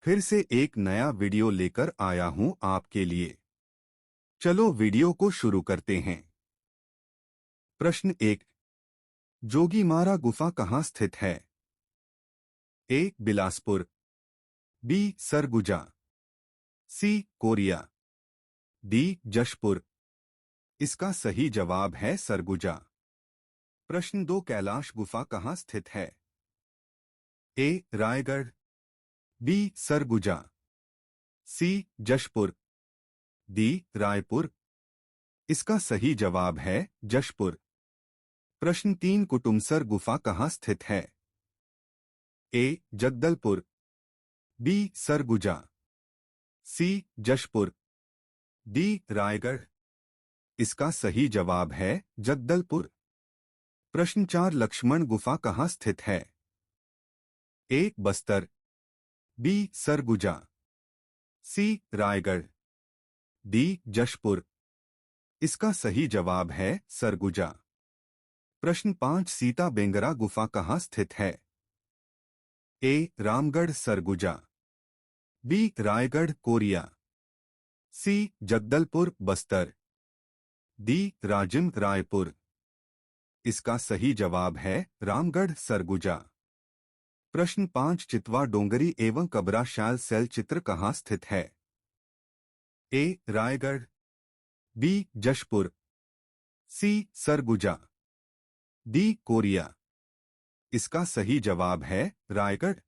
फिर से एक नया वीडियो लेकर आया हूं आपके लिए। चलो वीडियो को शुरू करते हैं। प्रश्न 1। जोगीमारा गुफा कहाँ स्थित है? A. Bilaspur, B. Surguja, C. Koriya, D. Jashpur. इसका सही जवाब है सरगुजा। प्रश्न 2। कैलाश गुफा कहाँ स्थित है? ए. रायगढ़, बी. सरगुजा, सी. जशपुर, डी. रायपुर। इसका सही जवाब है जशपुर। प्रश्न 3। कुटुमसर गुफा कहाँ स्थित है? ए. जगदलपुर, बी. सरगुजा, सी. जशपुर, डी. रायगढ़। इसका सही जवाब है जगदलपुर। प्रश्न 4। लक्ष्मण गुफा कहाँ स्थित है? ए. बस्तर, बी. सरगुजा, सी. रायगढ़, डी. जशपुर। इसका सही जवाब है सरगुजा। प्रश्न 5। सीता बेंगरा गुफा कहाँ स्थित है? ए. रामगढ़ सरगुजा, बी. रायगढ़ कोरिया, सी. जगदलपुर बस्तर, डी. राजिम रायपुर। इसका सही जवाब है रामगढ़ सरगुजा। प्रश्न 5। चितवा डोंगरी एवं कबरा शैल सेल चित्र कहाँ स्थित है? ए. रायगढ़, बी. जशपुर, सी. सरगुजा, डी. कोरिया। इसका सही जवाब है रायगढ़।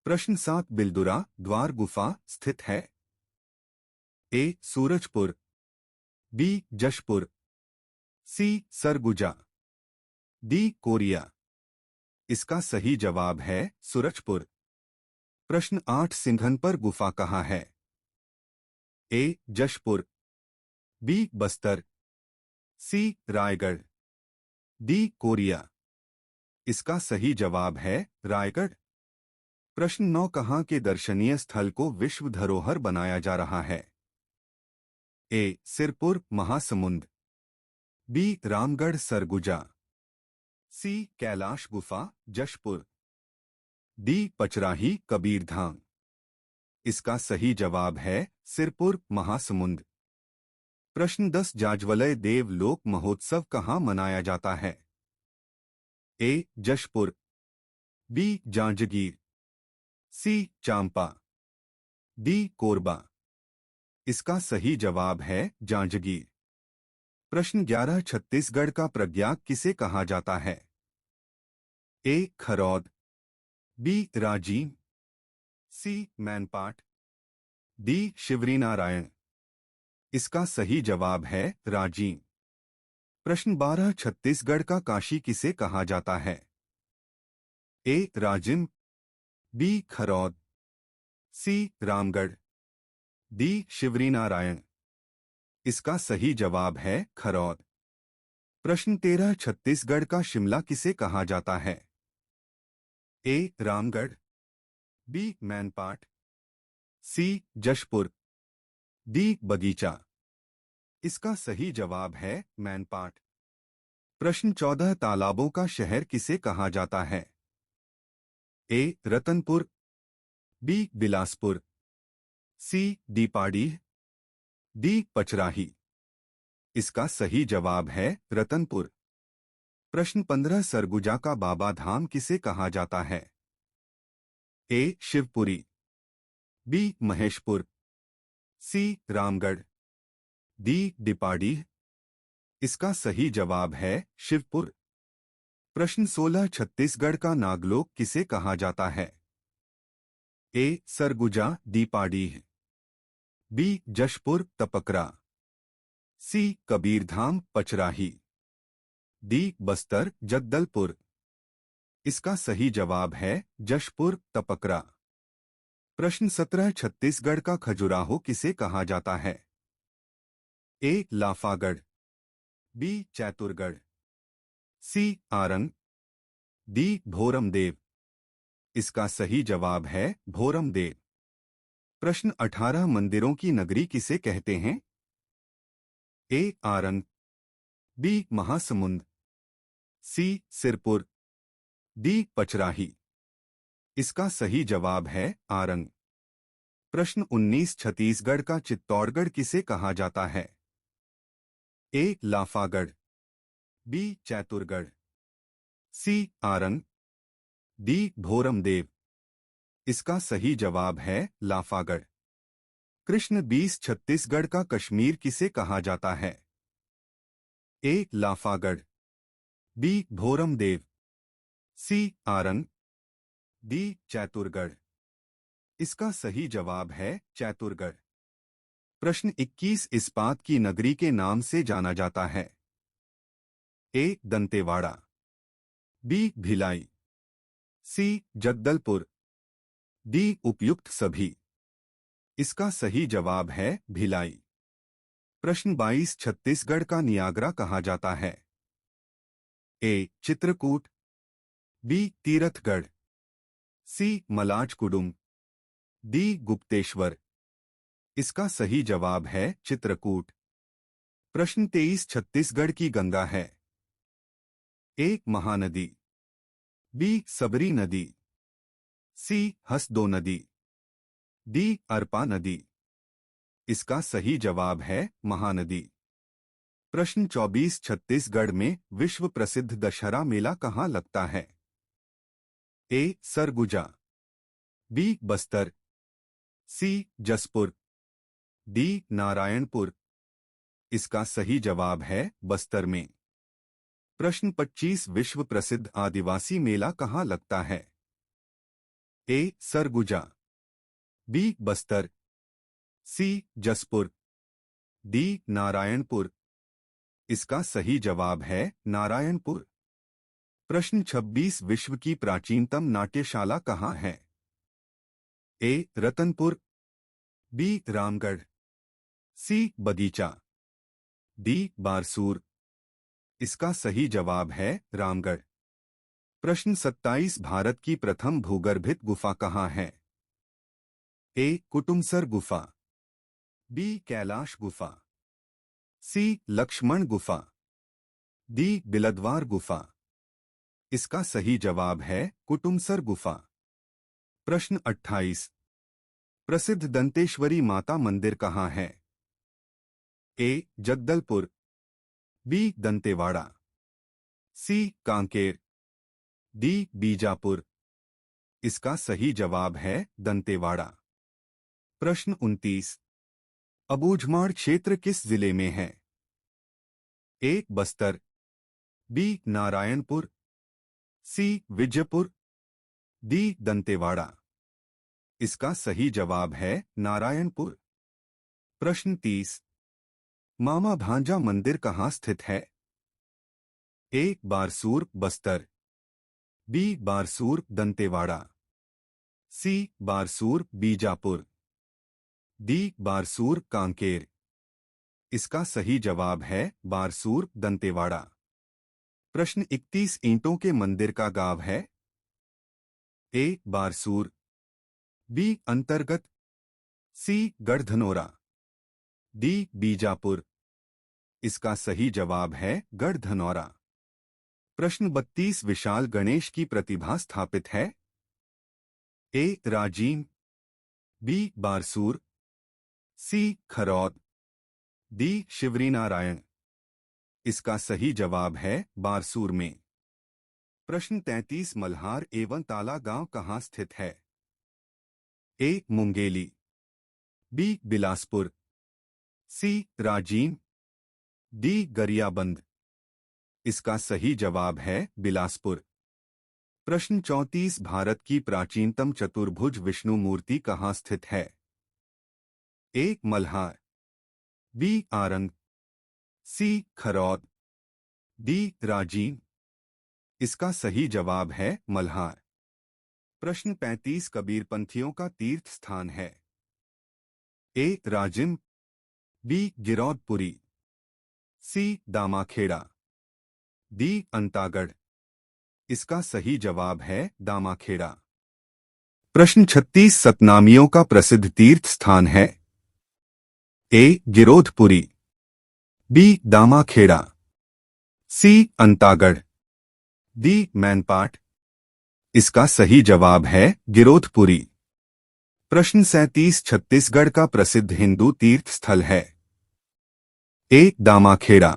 प्रश्न 7। बिलदुरा द्वार गुफा स्थित है? ए. सूरजपुर, बी. जशपुर, सी. सरगुजा, डी. कोरिया। इसका सही जवाब है सूरजपुर। प्रश्न 8। सिंघनपुर गुफा कहाँ है? ए. जशपुर, बी. बस्तर, सी. रायगढ़, डी. कोरिया। इसका सही जवाब है रायगढ़। प्रश्न 9। कहाँ के दर्शनीय स्थल को विश्व धरोहर बनाया जा रहा है? ए. सिरपुर महासमुंद, बी. रामगढ़ सरगुजा, सी. कैलाश गुफा जशपुर, डी. पचराही कबीरधाम। इसका सही जवाब है सिरपुर महासमुंद। प्रश्न 10। जाज्वलय देव लोक महोत्सव कहाँ मनाया जाता है? ए. जशपुर, बी. जांजगीर, सी. चांपा, डी. कोरबा। इसका सही जवाब है जांजगीर। प्रश्न 11। छत्तीसगढ़ का प्रज्ञाक किसे कहा जाता है? ए. खरौद, बी. राजीव, सी. मैनपाट, डी. शिवरीनारायण। इसका सही जवाब है राजीव। प्रश्न 12। छत्तीसगढ़ का काशी किसे कहा जाता है? ए. राजिम, बी. खरौद, सी. रामगढ़, डी. शिवरीनारायण। इसका सही जवाब है खरौद। प्रश्न 13। छत्तीसगढ़ का शिमला किसे कहा जाता है? ए. रामगढ़, बी. मैनपाट, सी. जशपुर, डी. बगीचा। इसका सही जवाब है मैनपाट। प्रश्न 14। तालाबों का शहर किसे कहा जाता है? ए. रतनपुर, बी. बिलासपुर, सी. दीपाड़ीह, डी. पचराही। इसका सही जवाब है रतनपुर। प्रश्न 15। सरगुजा का बाबा धाम किसे कहा जाता है? ए. शिवपुरी, बी. महेशपुर, सी. रामगढ़, डी. दीपाड़ीह। इसका सही जवाब है शिवपुर। प्रश्न 16। छत्तीसगढ़ का नागलोक किसे कहा जाता है? ए. सरगुजा दीपाड़ीह, बी. जशपुर तपकरा, सी. कबीरधाम पचराही, डी. बस्तर जगदलपुर। इसका सही जवाब है जशपुर तपकरा। प्रश्न 17। छत्तीसगढ़ का खजुराहो किसे कहा जाता है? ए. लाफागढ़, बी. चैतुरगढ़, सी. आरंग, डी. भोरमदेव। इसका सही जवाब है भोरमदेव। प्रश्न 18। मंदिरों की नगरी किसे कहते हैं? ए. आरंग, बी. महासमुंद, सी. सिरपुर, डी. पचराही। इसका सही जवाब है आरंग। प्रश्न 19 छत्तीसगढ़ का चित्तौड़गढ़ किसे कहा जाता है? ए. लाफागढ़, बी. चैतुरगढ़, सी. आरंग, डी. भोरमदेव। इसका सही जवाब है लाफागढ़। कृष्ण 20 छत्तीसगढ़ का कश्मीर किसे कहा जाता है? ए. लाफागढ़, बी. भोरमदेव, सी. आरंग, डी. चैतुरगढ़। इसका सही जवाब है चैतुरगढ़। प्रश्न 21 इस्पात की नगरी के नाम से जाना जाता है? ए. दंतेवाड़ा, बी. भिलाई, सी. जगदलपुर, डी. उपयुक्त सभी। इसका सही जवाब है भिलाई। प्रश्न 22 छत्तीसगढ़ का नियाग्रा कहा जाता है? ए. चित्रकूट, बी. तीरथगढ़, सी. मलाजकुडुम, डी. गुप्तेश्वर। इसका सही जवाब है चित्रकूट। प्रश्न 23 छत्तीसगढ़ की गंगा है? ए. महानदी, बी. सबरी नदी, सी. हसदो नदी, डी. अरपा नदी। इसका सही जवाब है महानदी। प्रश्न 24 छत्तीसगढ़ में विश्व प्रसिद्ध दशहरा मेला कहाँ लगता है? ए. सरगुजा, बी. बस्तर, सी. जसपुर, डी. नारायणपुर। इसका सही जवाब है बस्तर में। प्रश्न 25 विश्व प्रसिद्ध आदिवासी मेला कहाँ लगता है? ए. सरगुजा, बी. बस्तर, सी. जसपुर, डी. नारायणपुर। इसका सही जवाब है नारायणपुर। प्रश्न 26 विश्व की प्राचीनतम नाट्यशाला कहाँ है? ए. रतनपुर, बी. रामगढ़, सी. बगीचा, डी. बारसूर। इसका सही जवाब है रामगढ़। प्रश्न 27 भारत की प्रथम भूगर्भित गुफा कहाँ है? ए. कुटुमसर गुफा, बी. कैलाश गुफा, सी. लक्ष्मण गुफा, डी. बिलद्वार गुफा। इसका सही जवाब है कुटुमसर गुफा। प्रश्न 28 प्रसिद्ध दंतेश्वरी माता मंदिर कहाँ है? ए. जगदलपुर, बी. दंतेवाड़ा, सी. कांकेर, डी. बीजापुर। इसका सही जवाब है दंतेवाड़ा। प्रश्न 29 अबूझमाड़ क्षेत्र किस जिले में है? ए. बस्तर, बी. नारायणपुर, सी. विजयपुर, डी. दंतेवाड़ा। इसका सही जवाब है नारायणपुर। प्रश्न 30 मामा भांजा मंदिर कहाँ स्थित है? ए. बारसूर बस्तर, बी. बारसूर दंतेवाड़ा, सी. बारसूर बीजापुर, डी. बारसूर कांकेर। इसका सही जवाब है बारसूर दंतेवाड़ा। प्रश्न 31 ईंटों के मंदिर का गांव है? ए. बारसूर, बी. अंतर्गत, सी. गढ़धनोरा, डी. बीजापुर। इसका सही जवाब है गढ़धनौरा। प्रश्न 32 विशाल गणेश की प्रतिभा स्थापित है? ए. राजीव, बी. बारसूर, सी. खरौद, डी. शिवरीनारायण। इसका सही जवाब है बारसूर में। प्रश्न 33 मल्हार एवं ताला गांव कहाँ स्थित है? ए. मुंगेली, बी. बिलासपुर, सी. राजीव, डी. गरियाबंद। इसका सही जवाब है बिलासपुर। प्रश्न 34 भारत की प्राचीनतम चतुर्भुज विष्णु मूर्ति कहाँ स्थित है? ए. मल्हार, बी. आरंग, सी. खरौद, डी. राजीव। इसका सही जवाब है मल्हार। प्रश्न 35 कबीरपंथियों का तीर्थ स्थान है? ए. राजिम, बी. गिरौदपुरी, सी. दामाखेड़ा, डी. अंतागढ़। इसका सही जवाब है दामाखेड़ा। प्रश्न 36 सतनामियों का प्रसिद्ध तीर्थ स्थान है? ए. गिरोधपुरी, बी. दामाखेड़ा, सी. अंतागढ़, डी. मैनपाट। इसका सही जवाब है गिरोधपुरी। प्रश्न 37 छत्तीसगढ़ का प्रसिद्ध हिंदू तीर्थ स्थल है। ए दामाखेड़ा,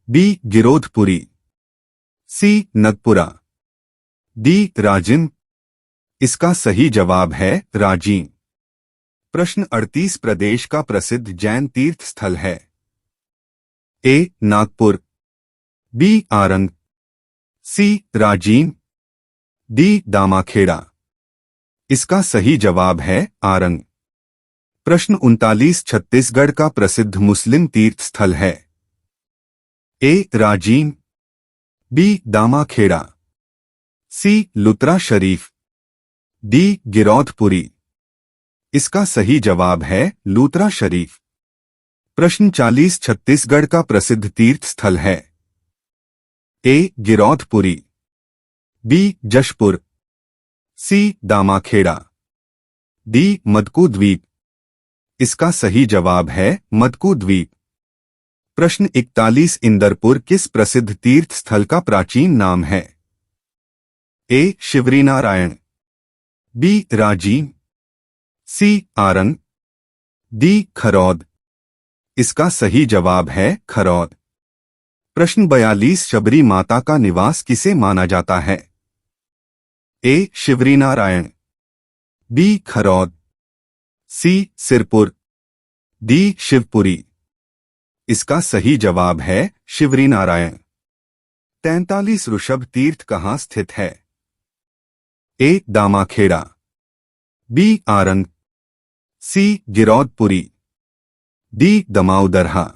बी गिरोधपुरी, सी नगपुरा, डी राजिम। इसका सही जवाब है राजिम। प्रश्न 38 प्रदेश का प्रसिद्ध जैन तीर्थ स्थल है। ए नागपुर, बी आरंग, सी राजिम, डी दामाखेड़ा। इसका सही जवाब है आरंग। प्रश्न 39 छत्तीसगढ़ का प्रसिद्ध मुस्लिम तीर्थ स्थल है। ए राजिम, बी दामाखेड़ा, सी लुत्रा शरीफ, डी गिरौधपुरी। इसका सही जवाब है लूत्रा शरीफ। प्रश्न 40 छत्तीसगढ़ का प्रसिद्ध तीर्थ स्थल है। ए गिरौधपुरी, बी जशपुर, सी दामाखेड़ा, डी मदकू द्वीप। इसका सही जवाब है मदकू द्वीप। प्रश्न 41 इंदरपुर किस प्रसिद्ध तीर्थ स्थल का प्राचीन नाम है। ए शिवरीनारायण, बी राजिम, सी आरंग, डी खरौद। इसका सही जवाब है खरौद। प्रश्न 42 शबरी माता का निवास किसे माना जाता है। ए शिवरीनारायण, बी खरौद, सी सिरपुर, डी शिवपुरी। इसका सही जवाब है शिवरीनारायण। 43 ऋषभ तीर्थ कहाँ स्थित है। ए दामाखेड़ा, बी आरंग, सी गिरौधपुरी, डी दमाउदरहा।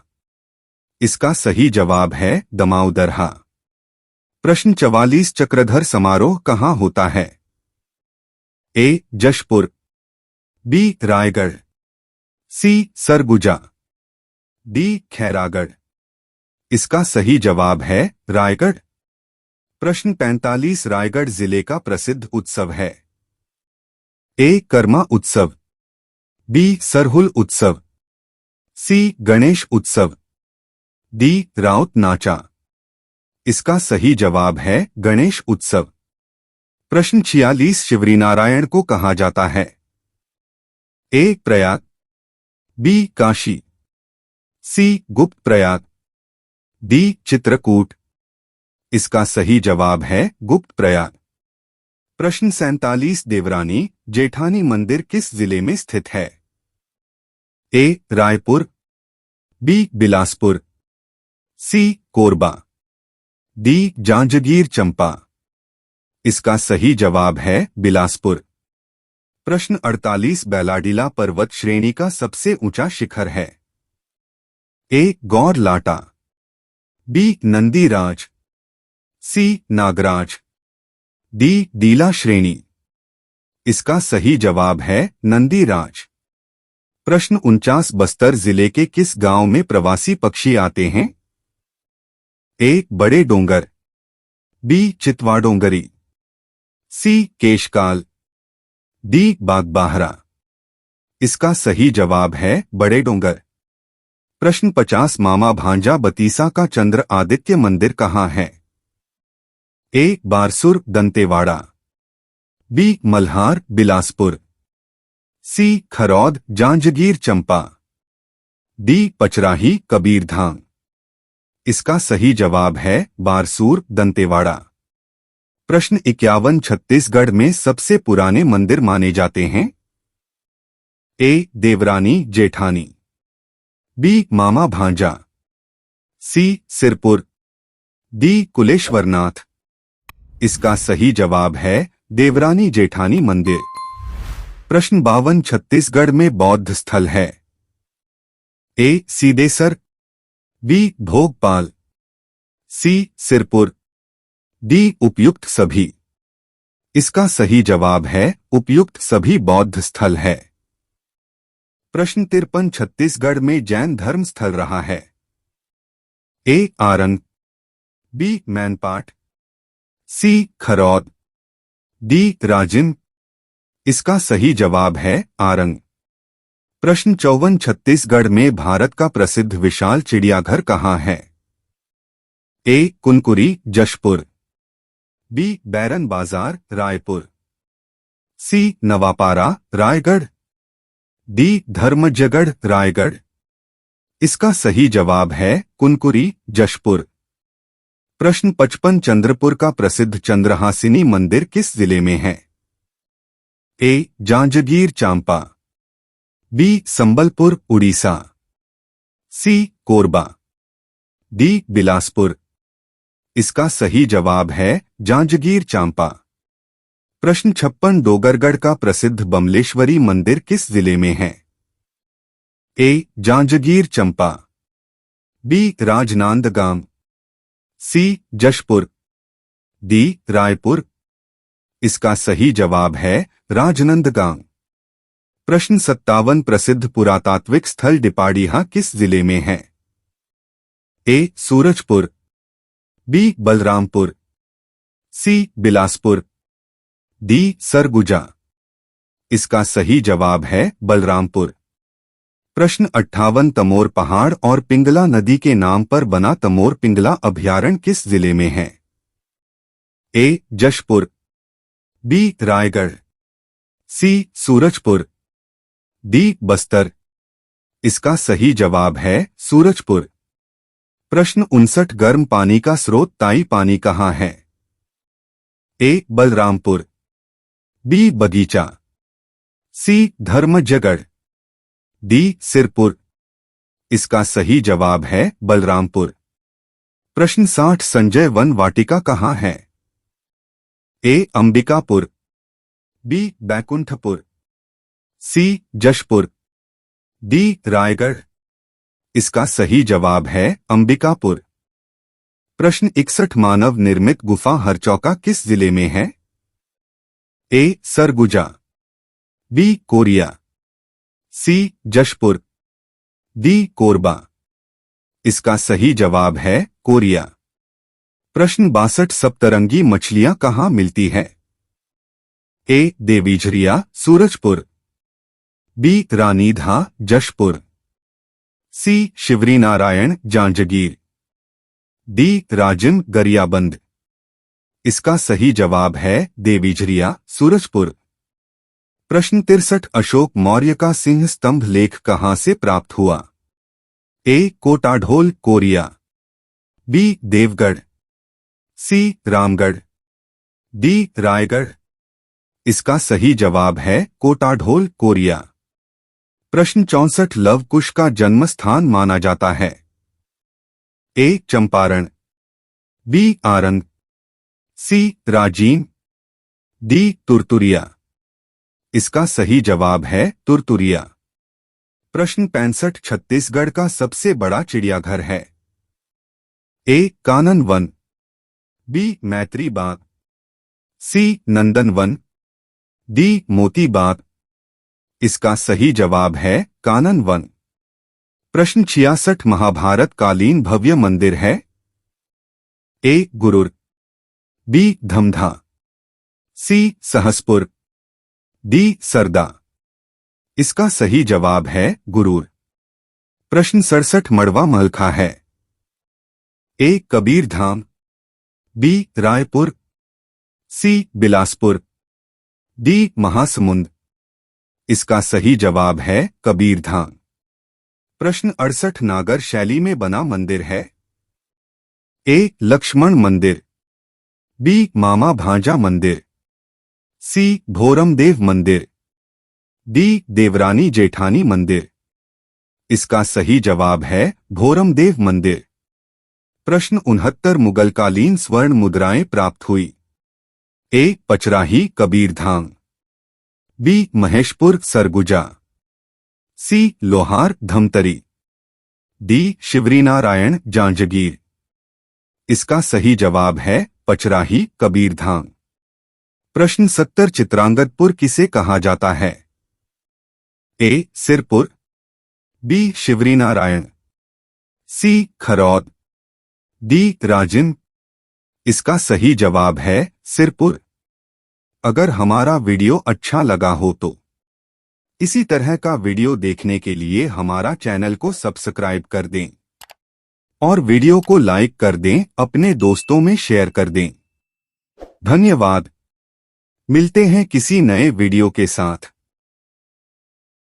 इसका सही जवाब है दमाउदरहा। प्रश्न 44 चक्रधर समारोह कहाँ होता है। ए जशपुर, बी रायगढ़, सी सरगुजा, डी खैरागढ़। इसका सही जवाब है रायगढ़। प्रश्न 45 रायगढ़ जिले का प्रसिद्ध उत्सव है। ए कर्मा उत्सव, बी सरहुल उत्सव, सी गणेश उत्सव, डी राउत नाचा। इसका सही जवाब है गणेश उत्सव। प्रश्न 46 शिवरीनारायण को कहा जाता है। ए प्रयाग, बी काशी, सी गुप्त प्रयाग, डी चित्रकूट। इसका सही जवाब है गुप्त प्रयाग। प्रश्न 47 देवरानी जेठानी मंदिर किस जिले में स्थित है। ए रायपुर, बी बिलासपुर, सी कोरबा, डी जांजगीर चंपा। इसका सही जवाब है बिलासपुर। प्रश्न 48 बैलाडीला पर्वत श्रेणी का सबसे ऊंचा शिखर है। ए गौर लाटा, बी नंदीराज, सी नागराज, डी डीला श्रेणी। इसका सही जवाब है नंदीराज। प्रश्न 49 बस्तर जिले के किस गांव में प्रवासी पक्षी आते हैं। ए बड़े डोंगर, बी चितवाडोंगरी, सी केशकाल, डी बागबाहरा। इसका सही जवाब है बड़े डोंगर। प्रश्न 50 मामा भांजा बतीसा का चंद्र आदित्य मंदिर कहाँ है। ए बारसुर दंतेवाड़ा, बी मल्हार बिलासपुर, सी खरौद जांजगीर चंपा, डी पचराही कबीरधाम। इसका सही जवाब है बारसूर दंतेवाड़ा। प्रश्न 51 छत्तीसगढ़ में सबसे पुराने मंदिर माने जाते हैं। ए देवरानी जेठानी, बी मामा भांजा, सी सिरपुर, डी कुलेश्वरनाथ। इसका सही जवाब है देवरानी जेठानी मंदिर। प्रश्न 52 छत्तीसगढ़ में बौद्ध स्थल है। ए सीदेसर, बी भोगपाल, सी सिरपुर, डी उपयुक्त सभी। इसका सही जवाब है उपयुक्त सभी बौद्ध स्थल है। प्रश्न 53 छत्तीसगढ़ में जैन धर्म स्थल रहा है। ए आरंग, बी मैनपाट, सी खरौद, डी राजिम। इसका सही जवाब है आरंग। प्रश्न 54 छत्तीसगढ़ में भारत का प्रसिद्ध विशाल चिड़ियाघर कहाँ है। ए कुनकुरी जशपुर, बी बैरन बाजार रायपुर, सी नवापारा रायगढ़, डी धर्मजगढ़ रायगढ़। इसका सही जवाब है कुनकुरी जशपुर। प्रश्न 55 चंद्रपुर का प्रसिद्ध चंद्रहासिनी मंदिर किस जिले में है? ए जांजगीर चांपा, बी संबलपुर उड़ीसा, सी कोरबा, डी बिलासपुर। इसका सही जवाब है जांजगीर चांपा। प्रश्न 56 डोगरगढ़ का प्रसिद्ध बमलेश्वरी मंदिर किस जिले में है? ए जांजगीर चंपा, बी राजनांदगांव, सी जशपुर, डी रायपुर। इसका सही जवाब है राजनांदगांव। प्रश्न 57 प्रसिद्ध पुरातात्विक स्थल डिपाड़िया किस जिले में है? ए सूरजपुर, बी बलरामपुर, सी बिलासपुर, डी सरगुजा। इसका सही जवाब है बलरामपुर। प्रश्न 58 तमोर पहाड़ और पिंगला नदी के नाम पर बना तमोर पिंगला अभयारण्य किस जिले में है? ए जशपुर, बी रायगढ़, सी सूरजपुर, डी बस्तर। इसका सही जवाब है सूरजपुर। प्रश्न 59 गर्म पानी का स्रोत ताई पानी कहाँ है? ए बलरामपुर, बी बगीचा, सी धर्मजगढ़, डी सिरपुर। इसका सही जवाब है बलरामपुर। प्रश्न 60 संजय वन वाटिका कहाँ है? ए अंबिकापुर, बी बैकुंठपुर, सी जशपुर, डी रायगढ़। इसका सही जवाब है अंबिकापुर। प्रश्न 61 मानव निर्मित गुफा हरचौका किस जिले में है? ए सरगुजा, बी कोरिया, सी जशपुर, डी कोरबा। इसका सही जवाब है कोरिया। प्रश्न 62 सप्तरंगी मछलियां कहाँ मिलती है? ए देवीझरिया सूरजपुर, बी रानीधा जशपुर, सी शिवरीनारायण जांजगीर, डी राजिम गरियाबंद। इसका सही जवाब है देवीझरिया सूरजपुर। प्रश्न 63 अशोक मौर्य का सिंह स्तंभ लेख कहाँ से प्राप्त हुआ? ए कोटाढोल कोरिया, बी देवगढ़, सी रामगढ़, डी रायगढ़। इसका सही जवाब है कोटाढोल कोरिया। प्रश्न 64 लव कुश का जन्म स्थान माना जाता है? ए चंपारण, बी आरंग, सी राजीन, डी तुरतुरिया। इसका सही जवाब है तुरतुरिया। प्रश्न 65 छत्तीसगढ़ का सबसे बड़ा चिड़ियाघर है? ए कानन वन, बी मैत्री बाग, सी नंदन वन, डी मोती बाग। इसका सही जवाब है कानन वन। प्रश्न 66 महाभारत कालीन भव्य मंदिर है? ए गुरुर, बी धमधा, सी सहसपुर, डी सरदा। इसका सही जवाब है गुरूर। प्रश्न 67 मड़वा महल का है? ए कबीर धाम, बी रायपुर, सी बिलासपुर, डी महासमुंद। इसका सही जवाब है कबीर धाम। प्रश्न 68 नागर शैली में बना मंदिर है? ए लक्ष्मण मंदिर, बी मामा भांजा मंदिर, सी भोरमदेव मंदिर, डी देवरानी जेठानी मंदिर। इसका सही जवाब है भोरमदेव मंदिर। प्रश्न 69 मुगलकालीन स्वर्ण मुद्राएं प्राप्त हुई? ए पचराही कबीरधाम, बी महेशपुर सरगुजा, सी लोहार धमतरी, डी शिवरीनारायण जांजगीर। इसका सही जवाब है पचराही कबीरधाम। प्रश्न 70 चित्रांगदपुर किसे कहा जाता है? ए सिरपुर, बी शिवरीनारायण, सी खरौद, डी राजिम। इसका सही जवाब है सिरपुर। अगर हमारा वीडियो अच्छा लगा हो तो इसी तरह का वीडियो देखने के लिए हमारा चैनल को सब्सक्राइब कर दें और वीडियो को लाइक कर दें, अपने दोस्तों में शेयर कर दें। धन्यवाद। मिलते हैं किसी नए वीडियो के साथ।